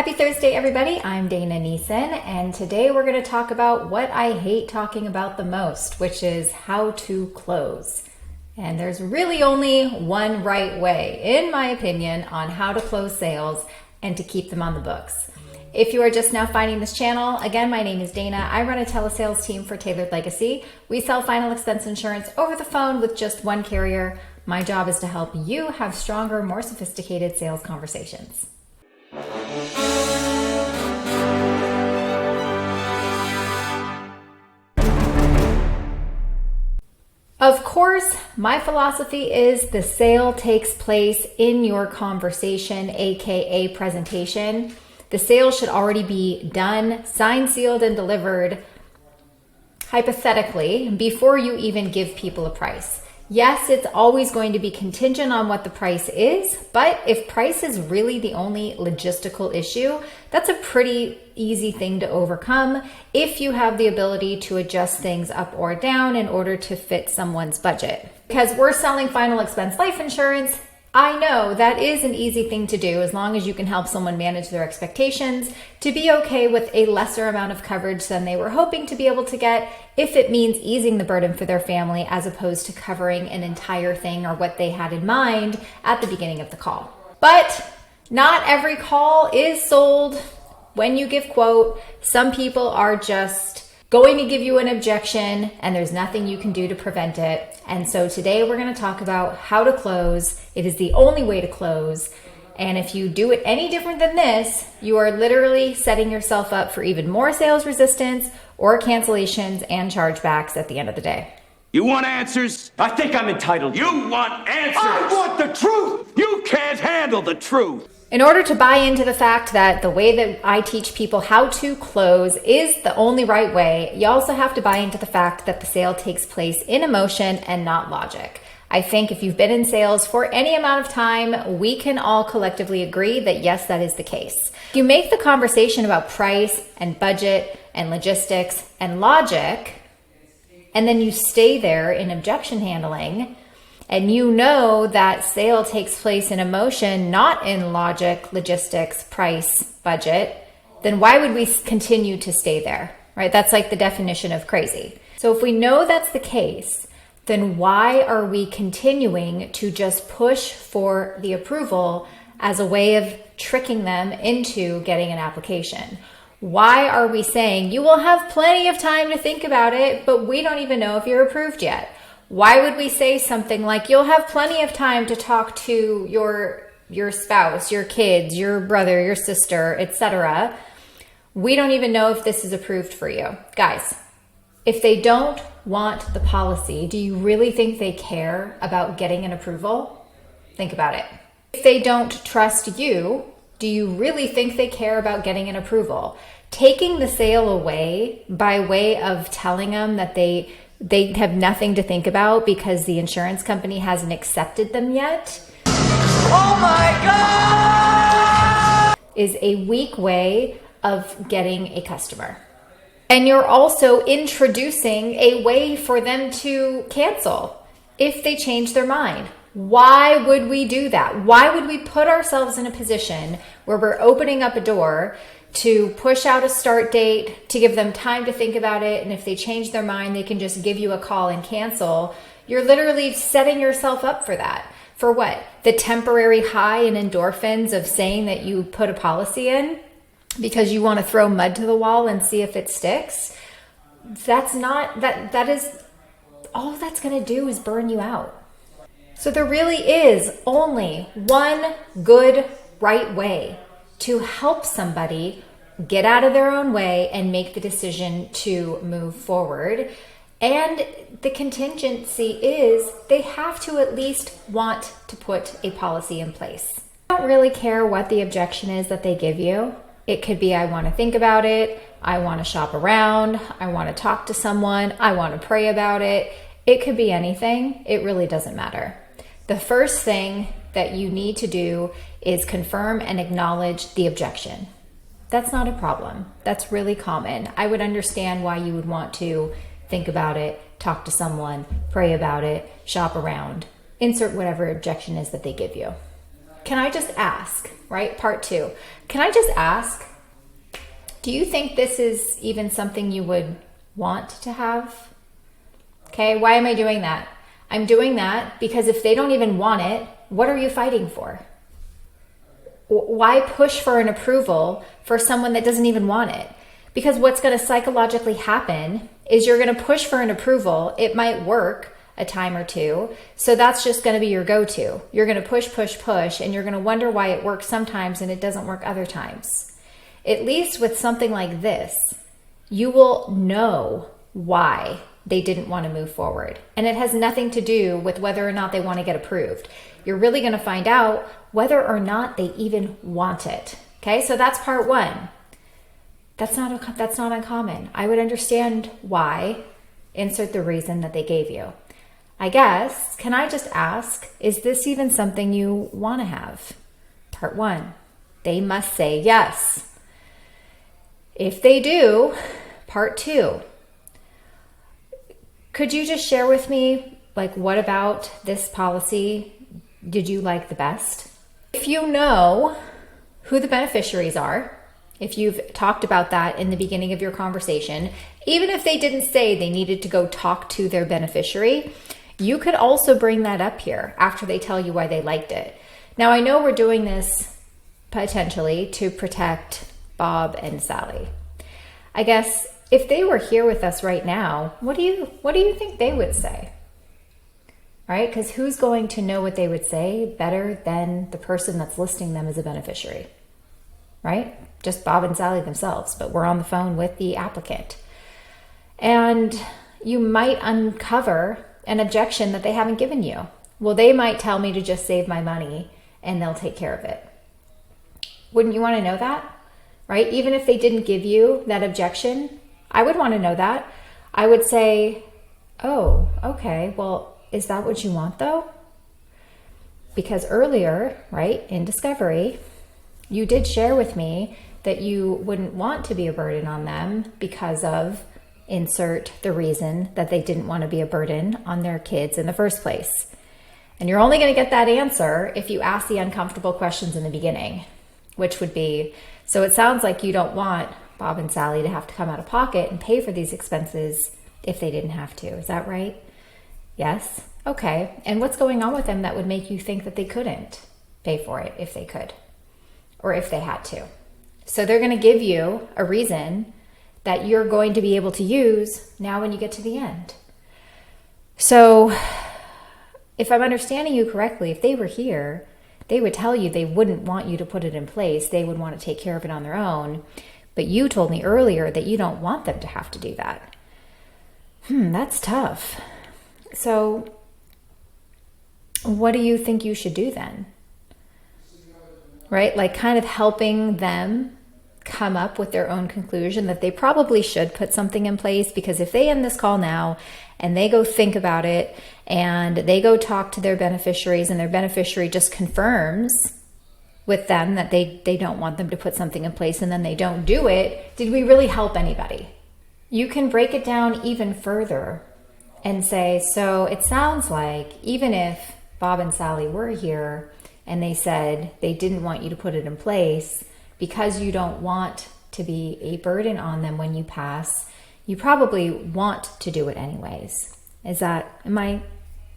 Happy Thursday, everybody. I'm Dana Neeson, and today we're going to talk about what I hate talking about the most, which is how to close. And there's really only one right way, in my opinion, on how to close sales and to keep them on the books. If you are just now finding this channel, again, my name is Dana. I run a telesales team for Tailored Legacy. We sell final expense insurance over the phone with just one carrier. My job is to help you have stronger, more sophisticated sales conversations. Of course, my philosophy is the sale takes place in your conversation, aka presentation. The sale should already be done, signed, sealed, and delivered, hypothetically, before you even give people a price. Yes, it's always going to be contingent on what the price is, but if price is really the only logistical issue, that's a pretty easy thing to overcome if you have the ability to adjust things up or down in order to fit someone's budget. Because we're selling final expense life insurance, I know that is an easy thing to do as long as you can help someone manage their expectations to be okay with a lesser amount of coverage than they were hoping to be able to get if it means easing the burden for their family as opposed to covering an entire thing or what they had in mind at the beginning of the call. But not every call is sold when you give quote. Some people are just going to give you an objection and there's nothing you can do to prevent it. And so today we're going to talk about how to close. It is the only way to close. And if you do it any different than this, you are literally setting yourself up for even more sales resistance or cancellations and chargebacks at the end of the day. You want answers? I think I'm entitled. You want answers? I want the truth! You can't handle the truth. In order to buy into the fact that the way that I teach people how to close is the only right way, you also have to buy into the fact that the sale takes place in emotion and not logic. I think if you've been in sales for any amount of time, we can all collectively agree that yes, that is the case. If you make the conversation about price and budget and logistics and logic, and then you stay there in objection handling, and you know that sale takes place in emotion, not in logic, logistics, price, budget, then why would we continue to stay there, right? That's like the definition of crazy. So if we know that's the case, then why are we continuing to just push for the approval as a way of tricking them into getting an application? Why are we saying you will have plenty of time to think about it, but we don't even know if you're approved yet? Why would we say something like you'll have plenty of time to talk to your spouse, your kids, your brother, your sister, etc.? We don't even know if this is approved for you. Guys, if they don't want the policy, do you really think they care about getting an approval? Think about it. If they don't trust you, do you really think they care about getting an approval? Taking the sale away by way of telling them that they have nothing to think about because the insurance company hasn't accepted them yet. Oh my God! Is a weak way of getting a customer. And you're also introducing a way for them to cancel if they change their mind. Why would we do that? Why would we put ourselves in a position where we're opening up a door to push out a start date, to give them time to think about it, and if they change their mind, they can just give you a call and cancel? You're literally setting yourself up for that. For what? The temporary high in endorphins of saying that you put a policy in because you want to throw mud to the wall and see if it sticks? That's not, that is, all that's going to do is burn you out. So there really is only one good, right way to help somebody get out of their own way and make the decision to move forward. And the contingency is they have to at least want to put a policy in place. I don't really care what the objection is that they give you. It could be, I want to think about it. I want to shop around. I want to talk to someone. I want to pray about it. It could be anything. It really doesn't matter. The first thing that you need to do is confirm and acknowledge the objection. That's not a problem. That's really common. I would understand why you would want to think about it, talk to someone, pray about it, shop around, insert whatever objection is that they give you. can I just ask, right? Part 2. Can I just ask, do you think this is even something you would want to have? Okay, why am I doing that? I'm doing that because if they don't even want it, what are you fighting for? Why push for an approval for someone that doesn't even want it? Because what's going to psychologically happen is you're going to push for an approval. It might work a time or two. So that's just going to be your go-to. You're going to push, push, push, and you're going to wonder why it works sometimes and it doesn't work other times. At least with something like this, you will know why they didn't want to move forward. And it has nothing to do with whether or not they want to get approved. You're really going to find out whether or not they even want it. Okay, so that's part 1. That's not uncommon. I would understand why. Insert the reason that they gave you. I guess, can I just ask, is this even something you want to have? Part 1. They must say yes. If they do, part 2. Could you just share with me, like, what about this policy did you like the best? If you know who the beneficiaries are, if you've talked about that in the beginning of your conversation, even if they didn't say they needed to go talk to their beneficiary, you could also bring that up here after they tell you why they liked it. Now, I know we're doing this potentially to protect Bob and Sally. I guess if they were here with us right now, what do you think they would say? Right? Because who's going to know what they would say better than the person that's listing them as a beneficiary? Right? Just Bob and Sally themselves, but we're on the phone with the applicant. And you might uncover an objection that they haven't given you. Well, they might tell me to just save my money and they'll take care of it. Wouldn't you want to know that? Right? Even if they didn't give you that objection, I would want to know that. I would say, oh, okay, well, is that what you want though? Because earlier, right, in discovery, you did share with me that you wouldn't want to be a burden on them because of insert the reason that they didn't want to be a burden on their kids in the first place. And you're only going to get that answer if you ask the uncomfortable questions in the beginning, which would be, so it sounds like you don't want Bob and Sally to have to come out of pocket and pay for these expenses if they didn't have to. Is that right? Yes. Okay. And what's going on with them that would make you think that they couldn't pay for it if they could or if they had to? So they're going to give you a reason that you're going to be able to use now when you get to the end. So if I'm understanding you correctly, if they were here, they would tell you they wouldn't want you to put it in place. They would want to take care of it on their own. But you told me earlier that you don't want them to have to do that. That's tough. So what do you think you should do then? Right? Like kind of helping them come up with their own conclusion that they probably should put something in place, because if they end this call now and they go think about it and they go talk to their beneficiaries and their beneficiary just confirms with them that they don't want them to put something in place and then they don't do it, did we really help anybody? You can break it down even further and say, so it sounds like even if Bob and Sally were here and they said they didn't want you to put it in place, because you don't want to be a burden on them when you pass, you probably want to do it anyways. Am I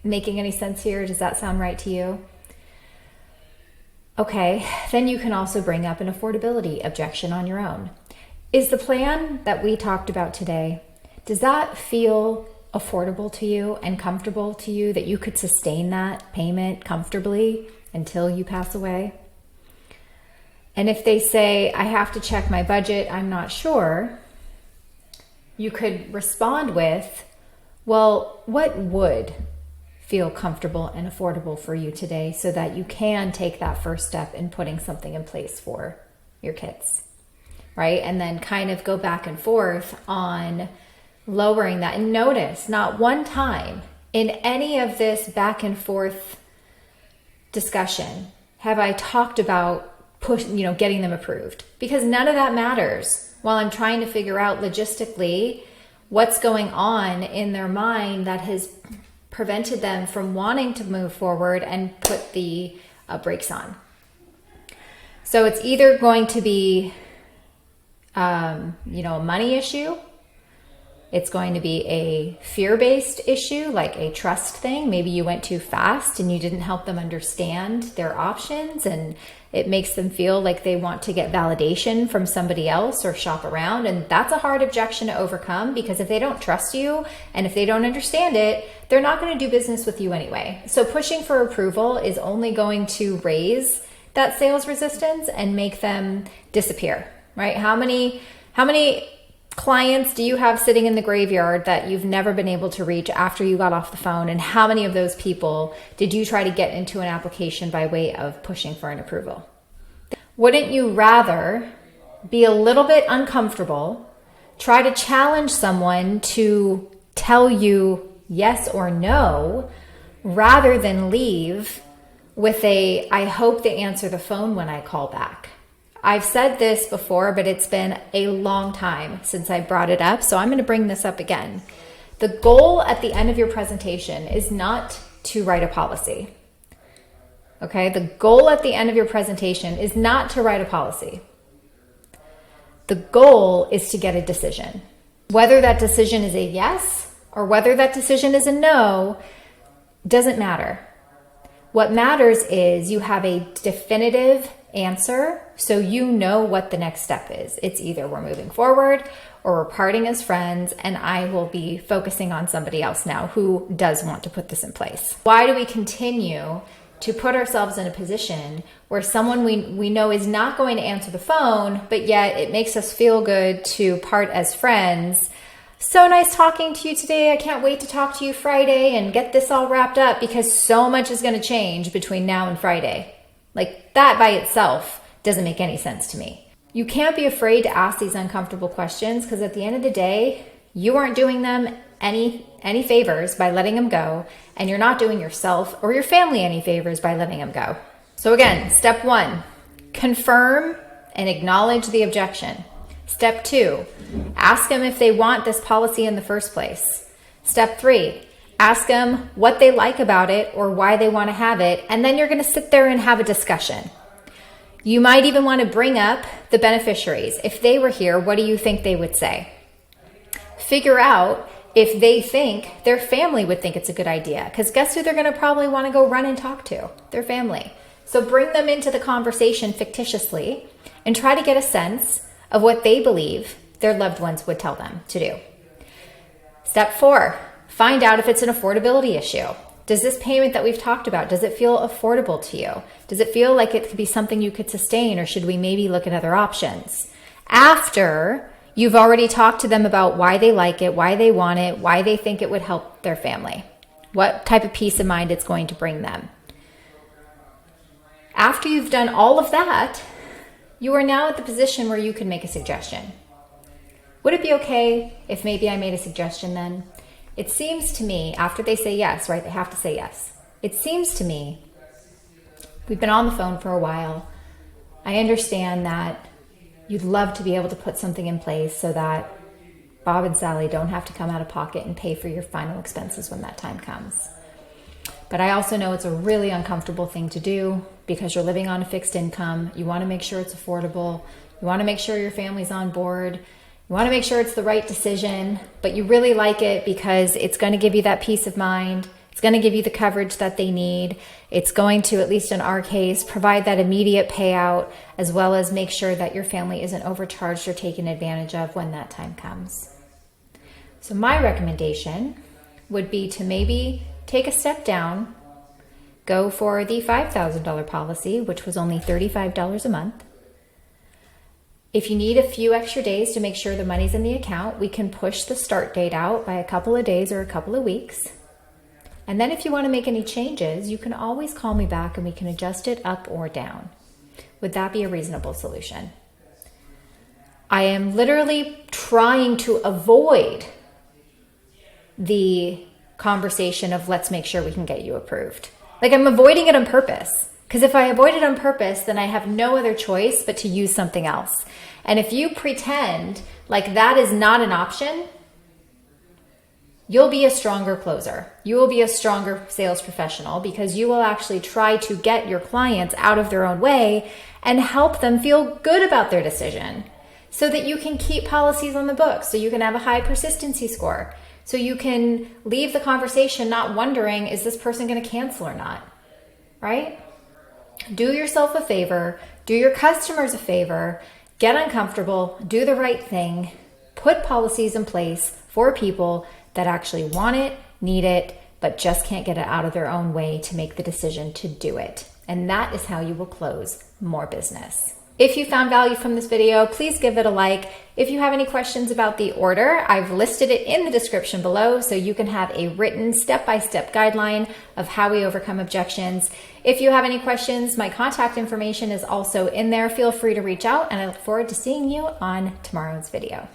making any sense here? Does that sound right to you? Okay, then you can also bring up an affordability objection on your own. Is the plan that we talked about today, does that feel affordable to you and comfortable to you that you could sustain that payment comfortably until you pass away? And if they say, I have to check my budget, I'm not sure, you could respond with, well, what would feel comfortable and affordable for you today so that you can take that first step in putting something in place for your kids, right? And then kind of go back and forth on lowering that. And notice, not one time in any of this back and forth discussion have I talked about getting them approved, because none of that matters while I'm trying to figure out logistically what's going on in their mind that has prevented them from wanting to move forward and put the brakes on. So it's either going to be, a money issue. It's going to be a fear-based issue, like a trust thing. Maybe you went too fast and you didn't help them understand their options, and it makes them feel like they want to get validation from somebody else or shop around. And that's a hard objection to overcome, because if they don't trust you and if they don't understand it, they're not going to do business with you anyway. So pushing for approval is only going to raise that sales resistance and make them disappear, right? How many clients do you have sitting in the graveyard that you've never been able to reach after you got off the phone? And how many of those people did you try to get into an application by way of pushing for an approval? Wouldn't you rather be a little bit uncomfortable, try to challenge someone to tell you yes or no, rather than leave with I hope they answer the phone when I call back? I've said this before, but it's been a long time since I brought it up, so I'm going to bring this up again. The goal at the end of your presentation is not to write a policy. Okay? The goal at the end of your presentation is not to write a policy. The goal is to get a decision. Whether that decision is a yes or whether that decision is a no doesn't matter. What matters is you have a definitive answer, so you know what the next step is. It's either we're moving forward or we're parting as friends, and I will be focusing on somebody else now who does want to put this in place. Why do we continue to put ourselves in a position where someone we know is not going to answer the phone, but yet it makes us feel good to part as friends? So nice talking to you today. I can't wait to talk to you Friday and get this all wrapped up, because so much is going to change between now and Friday. Like, that by itself doesn't make any sense to me. You can't be afraid to ask these uncomfortable questions, because at the end of the day, you aren't doing them any favors by letting them go, and you're not doing yourself or your family any favors by letting them go. So again, step 1, confirm and acknowledge the objection. Step 2, ask them if they want this policy in the first place. Step 3, ask them what they like about it or why they want to have it, and then you're going to sit there and have a discussion. You might even want to bring up the beneficiaries. If they were here, what do you think they would say? Figure out if they think their family would think it's a good idea, because guess who they're going to probably want to go run and talk to? Their family. So bring them into the conversation fictitiously and try to get a sense of what they believe their loved ones would tell them to do. Step 4, find out if it's an affordability issue. Does this payment that we've talked about, does it feel affordable to you? Does it feel like it could be something you could sustain, or should we maybe look at other options? After you've already talked to them about why they like it, why they want it, why they think it would help their family, what type of peace of mind it's going to bring them. After you've done all of that, you are now at the position where you can make a suggestion. Would it be okay if maybe I made a suggestion then? It seems to me, after they say yes, right? They have to say yes. It seems to me, we've been on the phone for a while. I understand that you'd love to be able to put something in place so that Bob and Sally don't have to come out of pocket and pay for your final expenses when that time comes. But I also know it's a really uncomfortable thing to do, because you're living on a fixed income. You want to make sure it's affordable. You want to make sure your family's on board. You want to make sure it's the right decision, but you really like it because it's going to give you that peace of mind. It's going to give you the coverage that they need. It's going to, at least in our case, provide that immediate payout, as well as make sure that your family isn't overcharged or taken advantage of when that time comes. So my recommendation would be to maybe take a step down, go for the $5,000 policy, which was only $35 a month. If you need a few extra days to make sure the money's in the account, we can push the start date out by a couple of days or a couple of weeks. And then if you want to make any changes, you can always call me back and we can adjust it up or down. Would that be a reasonable solution? I am literally trying to avoid the conversation of let's make sure we can get you approved. Like, I'm avoiding it on purpose. Because if I avoid it on purpose, then I have no other choice but to use something else. And if you pretend like that is not an option, you'll be a stronger closer. You will be a stronger sales professional because you will actually try to get your clients out of their own way and help them feel good about their decision so that you can keep policies on the books, so you can have a high persistency score, so you can leave the conversation not wondering, is this person going to cancel or not, right? Do yourself a favor, do your customers a favor, get uncomfortable, do the right thing, put policies in place for people that actually want it, need it, but just can't get it out of their own way to make the decision to do it. And that is how you will close more business. If you found value from this video, please give it a like. If you have any questions about the order, I've listed it in the description below so you can have a written step-by-step guideline of how we overcome objections. If you have any questions, my contact information is also in there. Feel free to reach out, and I look forward to seeing you on tomorrow's video.